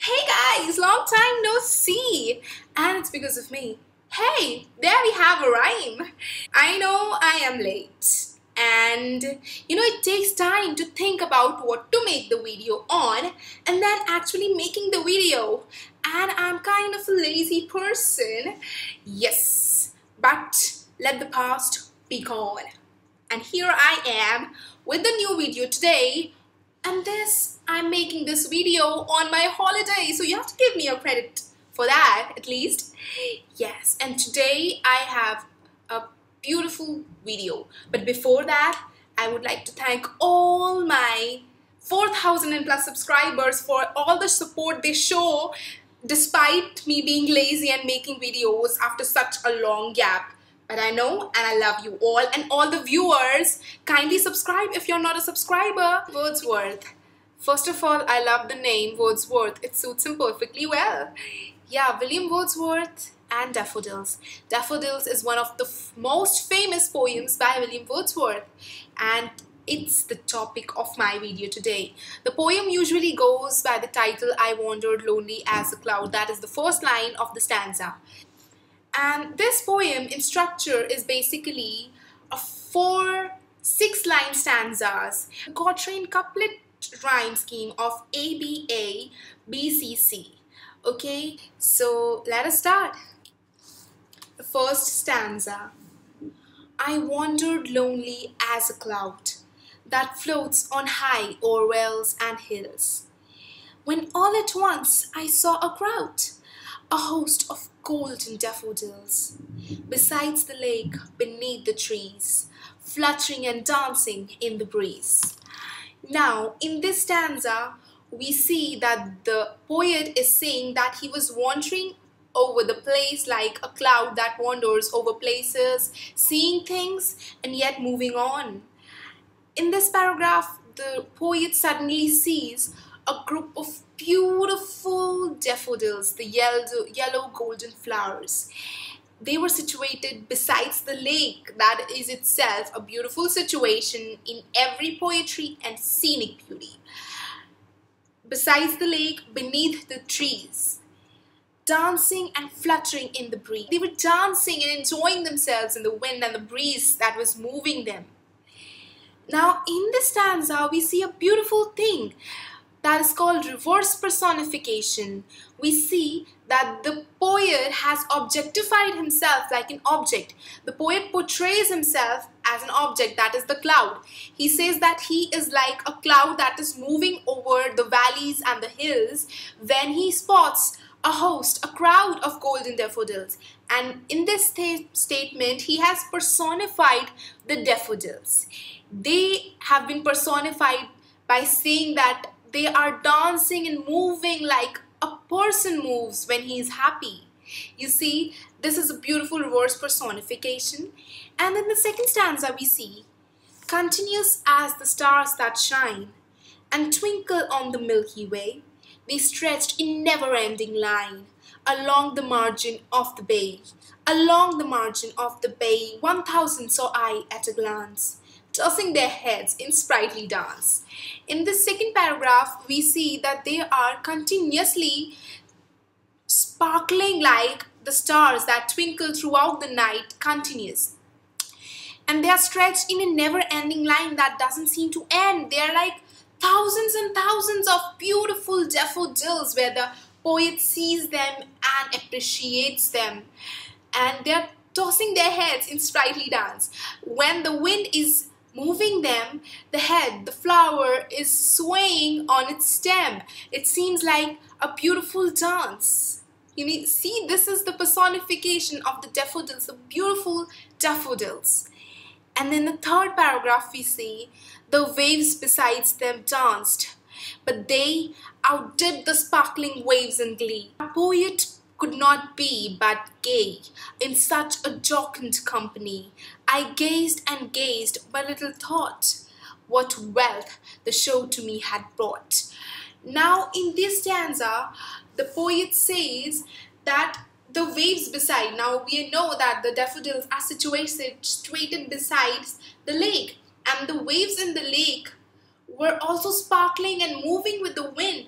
Hey guys, long time no see, and it's because of me. Hey, there we have a rhyme. I know I am late, and it takes time to think about what to make the video on and then actually making the video. And I'm kind of a lazy person. Yes, but let the past be gone. And here I am with the new video today. And I'm making this video on my holiday, so you have to give me a credit for that at least. Yes, and today I have a beautiful video. But before that, I would like to thank all my 4,000 and plus subscribers for all the support they show despite me being lazy and making videos after such a long gap. But I know and I love you all, and all the viewers, kindly subscribe if you're not a subscriber. Wordsworth. First of all, I love the name Wordsworth. It suits him perfectly well. Yeah, William Wordsworth and Daffodils. Daffodils is one of the most famous poems by William Wordsworth, and it's the topic of my video today. The poem usually goes by the title I Wandered Lonely as a Cloud. That is the first line of the stanza. And this poem in structure is basically a 4 6-line stanzas, a quatrain couplet rhyme scheme of ABA BCC. Okay, so let us start. The first stanza. I wandered lonely as a cloud that floats on high o'er wells and hills, when all at once I saw a crowd, a host of golden daffodils, besides the lake, beneath the trees, fluttering and dancing in the breeze. Now, in this stanza, we see that the poet is saying that he was wandering over the place like a cloud that wanders over places, seeing things and yet moving on. In this paragraph, the poet suddenly sees a group of beautiful daffodils, the yellow golden flowers. They were situated besides the lake. That is itself a beautiful situation in every poetry and scenic beauty. Besides the lake, beneath the trees, dancing and fluttering in the breeze. They were dancing and enjoying themselves in the wind and the breeze that was moving them. Now, in this stanza, we see a beautiful thing that is called reverse personification. We see that the poet has objectified himself like an object. The poet portrays himself as an object, that is the cloud. He says that he is like a cloud that is moving over the valleys and the hills when he spots a host, a crowd of golden daffodils. And in this statement, he has personified the daffodils. They have been personified by saying that they are dancing and moving like a person moves when he is happy. You see, this is a beautiful reverse personification. And in the second stanza we see, continuous as the stars that shine and twinkle on the Milky Way, they stretched in never-ending line along the margin of the bay. Along the margin of the bay, 1,000 saw I at a glance, tossing their heads in sprightly dance. In this second paragraph, we see that they are continuously sparkling like the stars that twinkle throughout the night, continuous. And they are stretched in a never-ending line that doesn't seem to end. They are like thousands and thousands of beautiful daffodils where the poet sees them and appreciates them. And they are tossing their heads in sprightly dance. When the wind is moving them, the flower is swaying on its stem. It seems like a beautiful dance. See, this is the personification of the daffodils, the beautiful daffodils. And in the third paragraph we see, the waves besides them danced, but they outdid the sparkling waves in glee. A poet could not be but gay in such a jocund company. I gazed and gazed, but little thought what wealth the show to me had brought. Now in this stanza, the poet says that the waves beside, now we know that the daffodils are situated beside the lake, and the waves in the lake were also sparkling and moving with the wind.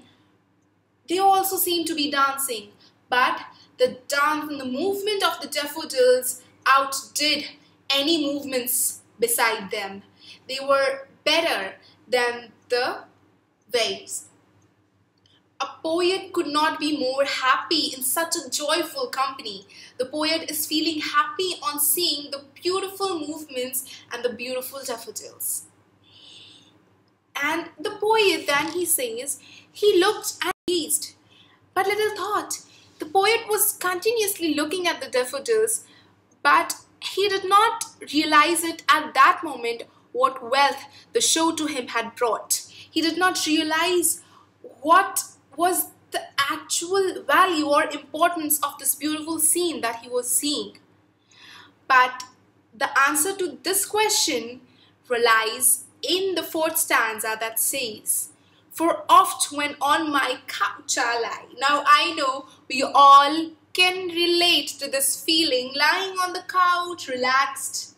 They also seemed to be dancing, but the dance and the movement of the daffodils outdid any movements beside them. They were better than the waves. A poet could not be more happy in such a joyful company. The poet is feeling happy on seeing the beautiful movements and the beautiful daffodils. And the poet then he says, he looked and gazed, but little thought. The poet was continuously looking at the daffodils, but he did not realize it at that moment what wealth the show to him had brought. He did not realize what was the actual value or importance of this beautiful scene that he was seeing. But the answer to this question relies in the fourth stanza that says, "For oft when on my couch I lie." Now I know we all can relate to this feeling, lying on the couch, relaxed.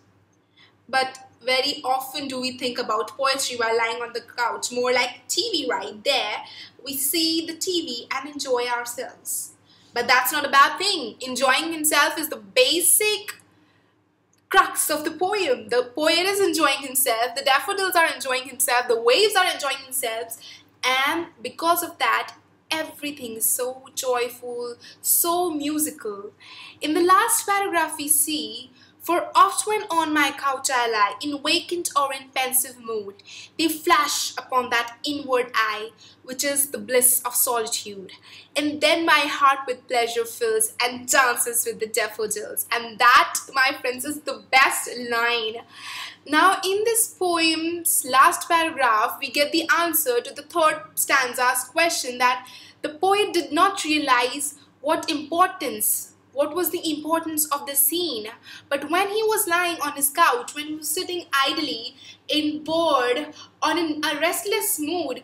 But very often do we think about poetry while lying on the couch, more like TV right there. We see the TV and enjoy ourselves. But that's not a bad thing. Enjoying himself is the basic crux of the poem. The poet is enjoying himself, the daffodils are enjoying himself, the waves are enjoying themselves, and because of that, everything is so joyful, so musical. In the last paragraph we see, "For oft when on my couch I lie, in vacant or in pensive mood, they flash upon that inward eye, which is the bliss of solitude. And then my heart with pleasure fills and dances with the daffodils." And that, my friends, is the best line. Now in this poem's last paragraph, we get the answer to the third stanza's question, that the poet did not realize what was the importance of the scene. But when he was lying on his couch, when he was sitting idly, bored, or in a restless mood,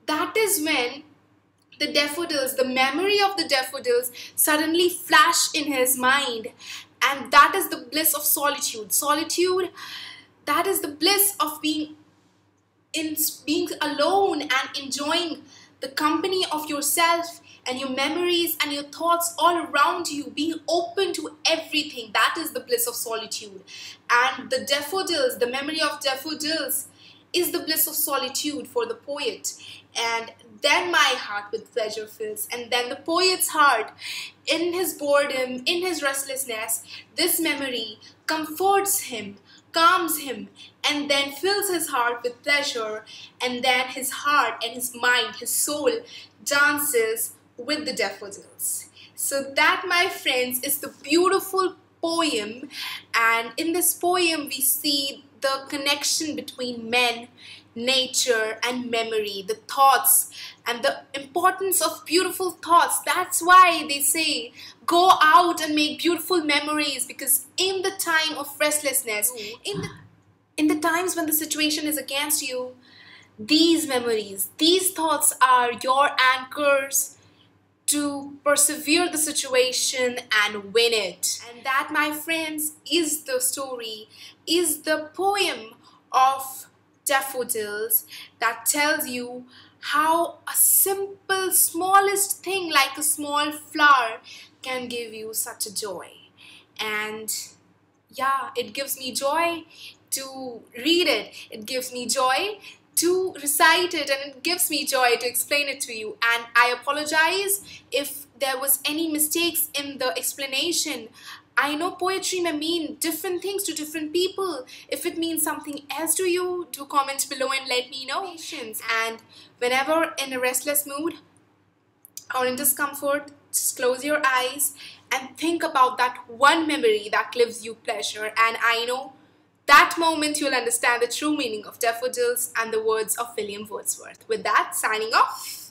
that is when the daffodils, the memory of the daffodils suddenly flashed in his mind. And that is the bliss of solitude. Solitude, that is the bliss of being alone and enjoying the company of yourself and your memories and your thoughts all around you, being open to everything. That is the bliss of solitude. And the daffodils, the memory of daffodils, is the bliss of solitude for the poet. And then my heart with pleasure fills. And then the poet's heart, in his boredom, in his restlessness, this memory comforts him, calms him, and then fills his heart with pleasure. And then his heart and his mind, his soul, dances with the daffodils. So that, my friends, is the beautiful poem. And in this poem we see the connection between men, nature, and memory, the thoughts, and the importance of beautiful thoughts. That's why they say go out and make beautiful memories, because in the time of restlessness, in the times when the situation is against you, these memories, these thoughts are your anchors to persevere the situation and win it. And that, my friends, is the story, is the poem of Daffodils, that tells you how a simple, smallest thing like a small flower can give you such a joy. And yeah, it gives me joy to read it. It gives me joy to recite it, and it gives me joy to explain it to you. And I apologize if there was any mistakes in the explanation. I know poetry may mean different things to different people. If it means something else to you, do comment below and let me know. And whenever in a restless mood or in discomfort, just close your eyes and think about that one memory that gives you pleasure. And I know that moment you'll understand the true meaning of daffodils and the words of William Wordsworth. With that, signing off.